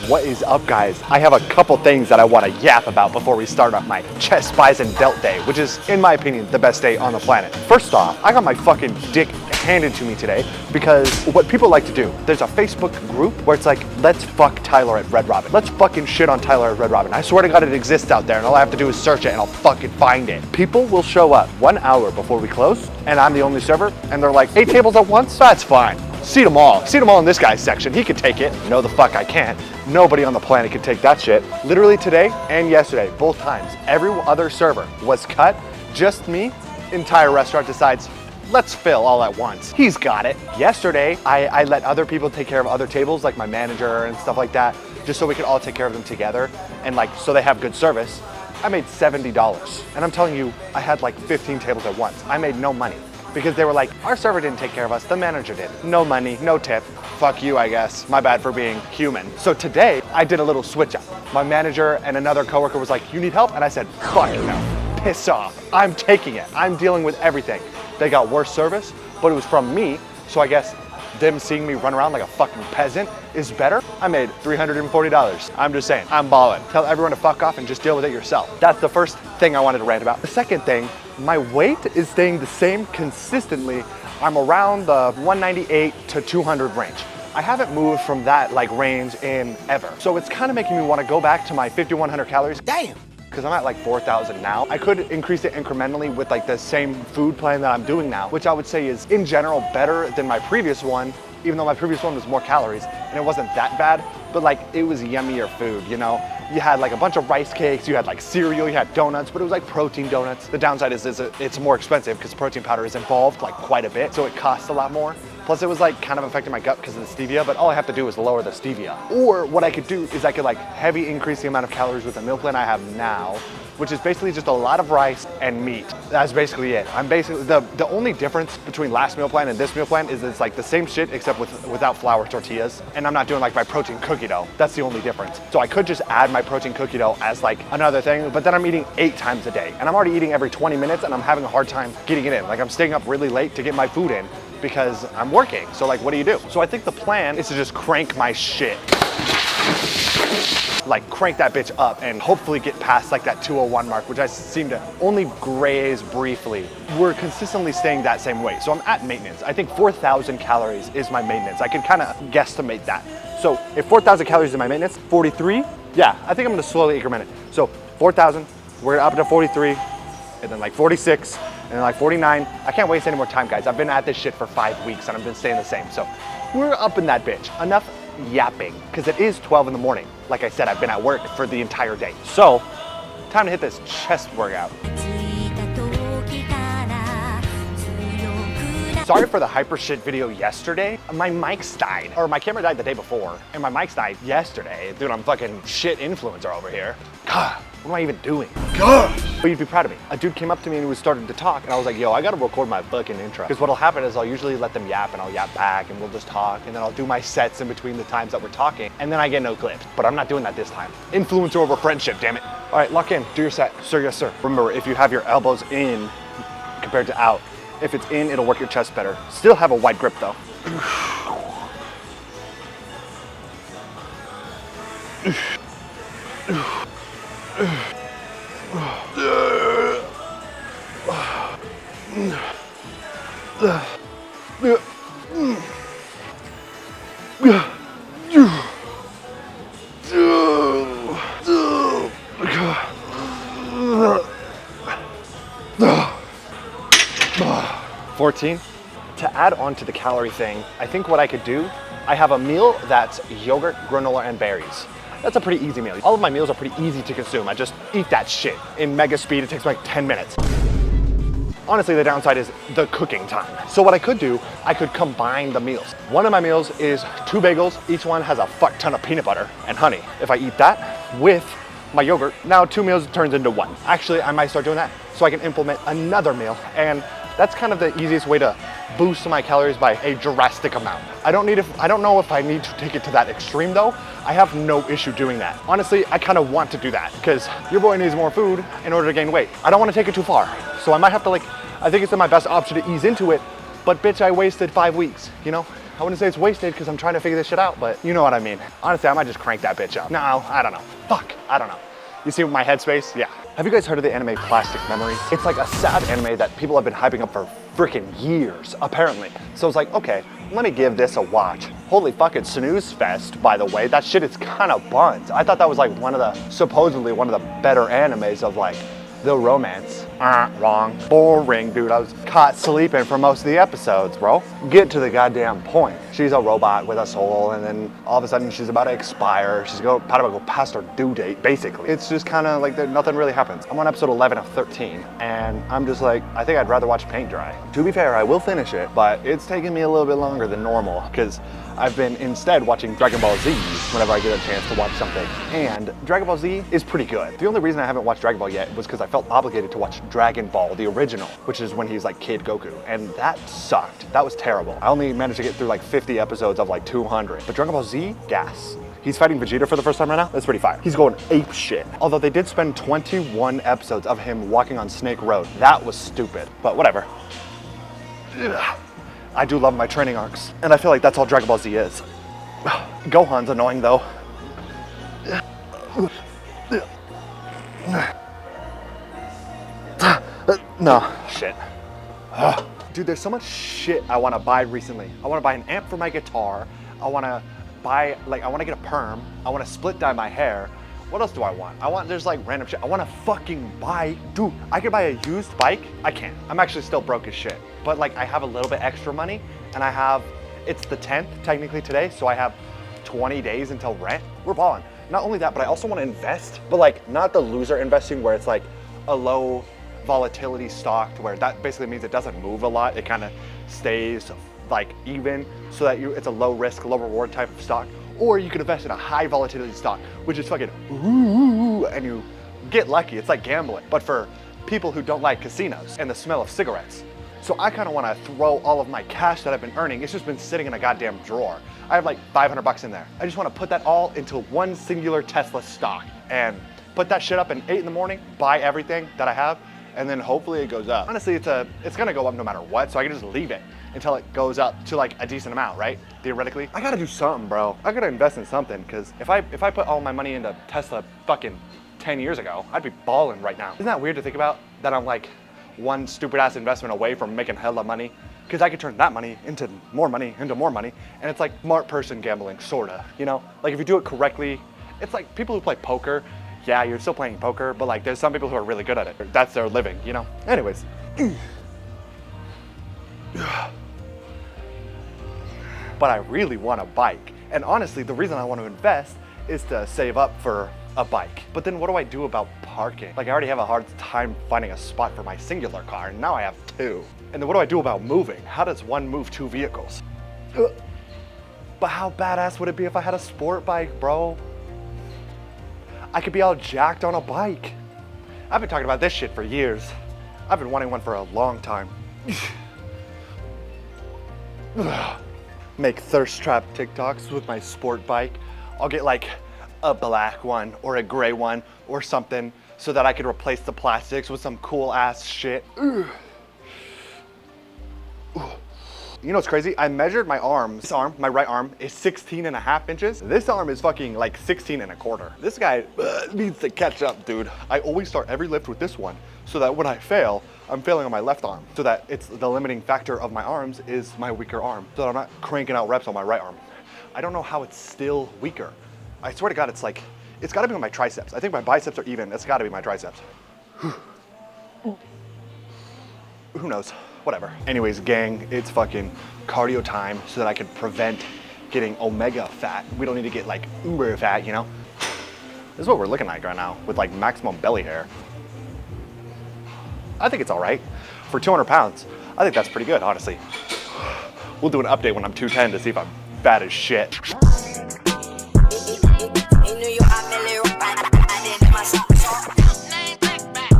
What is up, guys? I have a couple things that I want to yap about before we start up my chest, buys, and delt day, which is, in my opinion, the best day on the planet. First off, I got my fucking dick handed to me today because what people like to do, there's a Facebook group where it's like, let's fuck Tyler at Red Robin. Let's fucking shit on Tyler at Red Robin. I swear to God it exists out there and all I have to do is search it and I'll fucking find it. People will show up 1 hour before we close and I'm the only server and they're like, 8 tables at once? That's fine. Seat them all. Seat them all in this guy's section. He could take it. No, the fuck I can't. Nobody on the planet can take that shit. Literally today and yesterday, both times, every other server was cut. Just me. Entire restaurant decides, let's fill all at once. He's got it. Yesterday, I let other people take care of other tables, like my manager and stuff like that, just so we could all take care of them together and like, so they have good service. I made $70. And I'm telling you, I had like 15 tables at once. I made no money. Because they were like, our server didn't take care of us, the manager did. No money, no tip. Fuck you, I guess. My bad for being human. So today, I did a little switch up. My manager and another coworker was like, you need help? And I said, fuck no, piss off. I'm taking it. I'm dealing with everything. They got worse service, but it was from me. So I guess them seeing me run around like a fucking peasant is better. I made $340. I'm just saying, I'm ballin'. Tell everyone to fuck off and just deal with it yourself. That's the first thing I wanted to rant about. The second thing, my weight is staying the same consistently. I'm around the 198 to 200 range. I haven't moved from that like range in ever. So it's kind of making me want to go back to my 5,100 calories. Damn. Because I'm at like 4,000 now. I could increase it incrementally with like the same food plan that I'm doing now, which I would say is in general better than my previous one, even though my previous one was more calories and it wasn't that bad, but like it was yummier food, you know? You had like a bunch of rice cakes, you had like cereal, you had donuts, but it was like protein donuts. The downside is it's more expensive because protein powder is involved like quite a bit, so it costs a lot more. Plus it was like kind of affecting my gut because of the stevia, but all I have to do is lower the stevia. Or what I could do is I could like heavy increase the amount of calories with the meal plan I have now, which is basically just a lot of rice and meat. That's basically it. I'm basically, the only difference between last meal plan and this meal plan is it's like the same shit except without flour tortillas. And I'm not doing like my protein cookie dough. That's the only difference. So I could just add my protein cookie dough as like another thing, but then I'm eating 8 times a day. And I'm already eating every 20 minutes and I'm having a hard time getting it in. Like I'm staying up really late to get my food in because I'm working. So like, what do you do? So I think the plan is to just crank my shit. Like crank that bitch up and hopefully get past like that 201 mark, which I seem to only graze briefly. We're consistently staying that same weight. So I'm at maintenance. I think 4,000 calories is my maintenance. I can kind of guesstimate that. So if 4,000 calories is my maintenance, 43, yeah, I think I'm gonna slowly increment it. So 4,000, we're up to 43, and then like 46, and then like 49. I can't waste any more time, guys. I've been at this shit for 5 weeks and I've been staying the same. So we're up in that bitch. Enough yapping, because it is 12 in the morning. Like I said, I've been at work for the entire day. So, time to hit this chest workout. Sorry for the hyper shit video yesterday. My mics died, or my camera died the day before, and my mics died yesterday. Dude, I'm fucking shit influencer over here. God, what am I even doing? God! But you'd be proud of me. A dude came up to me and was starting to talk, and I was like, yo, I gotta record my fucking intro. Because what'll happen is I'll usually let them yap, and I'll yap back, and we'll just talk, and then I'll do my sets in between the times that we're talking, and then I get no clips. But I'm not doing that this time. Influencer over friendship, damn it. All right, lock in, do your set. Sir, yes, sir. Remember, if you have your elbows in compared to out, if it's in, it'll work your chest better. Still have a wide grip though. $14. To add on to the calorie thing, I think what I could do, I have a meal that's yogurt, granola, and berries. That's a pretty easy meal. All of my meals are pretty easy to consume. I just eat that shit in mega speed. It takes like 10 minutes. Honestly, the downside is the cooking time. So what I could do, I could combine the meals. One of my meals is 2 bagels. Each one has a fuck ton of peanut butter and honey. If I eat that with my yogurt, now 2 meals turns into 1. Actually, I might start doing that so I can implement another meal. And that's kind of the easiest way to boost my calories by a drastic amount. I don't know if I need to take it to that extreme though. I have no issue doing that. Honestly, I kind of want to do that because your boy needs more food in order to gain weight. I don't want to take it too far. So I might have to I think it's my best option to ease into it, but bitch, I wasted 5 weeks, you know? I wouldn't say it's wasted because I'm trying to figure this shit out, but you know what I mean. Honestly, I might just crank that bitch up. No, I don't know. Fuck, I don't know. You see my headspace? Yeah. Have you guys heard of the anime Plastic Memory? It's like a sad anime that people have been hyping up for freaking years, apparently. So it's like, okay, let me give this a watch. Holy fucking snooze fest, by the way. That shit is kind of buns. I thought that was like supposedly one of the better animes of like the romance. Wrong. Boring, dude. I was caught sleeping for most of the episodes, bro. Get to the goddamn point. She's a robot with a soul, and then all of a sudden she's about to expire. She's about to go past her due date, basically. It's just kind of like nothing really happens. I'm on episode 11 of 13, and I'm just like, I think I'd rather watch paint dry. To be fair, I will finish it, but it's taking me a little bit longer than normal, because I've been instead watching Dragon Ball Z whenever I get a chance to watch something. And Dragon Ball Z is pretty good. The only reason I haven't watched Dragon Ball yet was because I felt obligated to watch Dragon Ball, the original, which is when he's like Kid Goku. And that sucked. That was terrible. I only managed to get through like 50 episodes of like 200. But Dragon Ball Z, gas. He's fighting Vegeta for the first time right now. That's pretty fire. He's going ape shit. Although they did spend 21 episodes of him walking on Snake Road. That was stupid, but whatever. Ugh. I do love my training arcs, and I feel like that's all Dragon Ball Z is. Gohan's annoying though. No, shit. Dude, there's so much shit I want to buy recently. I want to buy an amp for my guitar. I want to buy, I want to get a perm. I want to split dye my hair. What else do I want? There's like random shit. I want to fucking buy, dude, I could buy a used bike. I can't. I'm actually still broke as shit. But like I have a little bit extra money, and it's the 10th technically today, so I have 20 days until rent. We're balling. Not only that, but I also want to invest, but like not the loser investing where it's like a low volatility stock to where that basically means it doesn't move a lot. It kind of stays like even, so that it's a low risk, low reward type of stock. Or you could invest in a high volatility stock, which is fucking ooh, and you get lucky. It's like gambling, but for people who don't like casinos and the smell of cigarettes. So I kind of want to throw all of my cash that I've been earning. It's just been sitting in a goddamn drawer. I have like 500 bucks in there. I just want to put that all into one singular Tesla stock and put that shit up at 8 in the morning, buy everything that I have, and then hopefully it goes up. Honestly, it's gonna go up no matter what, so I can just leave it until it goes up to like a decent amount, right? Theoretically. I gotta do something, bro. I gotta invest in something, because if I put all my money into Tesla fucking 10 years ago, I'd be balling right now. Isn't that weird to think about? That I'm like one stupid ass investment away from making hella money? Because I could turn that money into more money, and it's like smart person gambling, sorta, you know? Like if you do it correctly, it's like people who play poker, yeah, you're still playing poker, but like there's some people who are really good at it. That's their living, you know? Anyways. But I really want a bike. And honestly, the reason I want to invest is to save up for a bike. But then what do I do about parking? Like I already have a hard time finding a spot for my singular car, and now I have two. And then what do I do about moving? How does one move two vehicles? But how badass would it be if I had a sport bike, bro? I could be all jacked on a bike. I've been talking about this shit for years. I've been wanting one for a long time. Make thirst trap TikToks with my sport bike. I'll get like a black one or a gray one or something so that I could replace the plastics with some cool ass shit. You know what's crazy? I measured my arms. This arm, my right arm, is 16.5 inches. This arm is fucking like 16.25. This guy needs to catch up, dude. I always start every lift with this one so that when I fail, I'm failing on my left arm. So that it's the limiting factor of my arms is my weaker arm. So that I'm not cranking out reps on my right arm. I don't know how it's still weaker. I swear to God, it's gotta be on my triceps. I think my biceps are even. It's gotta be my triceps. Who knows? Whatever. Anyways, gang, it's fucking cardio time so that I can prevent getting omega fat. We don't need to get like uber fat, you know? This is what we're looking like right now with like maximum belly hair. I think it's all right. For 200 pounds, I think that's pretty good, honestly. We'll do an update when I'm 210 to see if I'm fat as shit.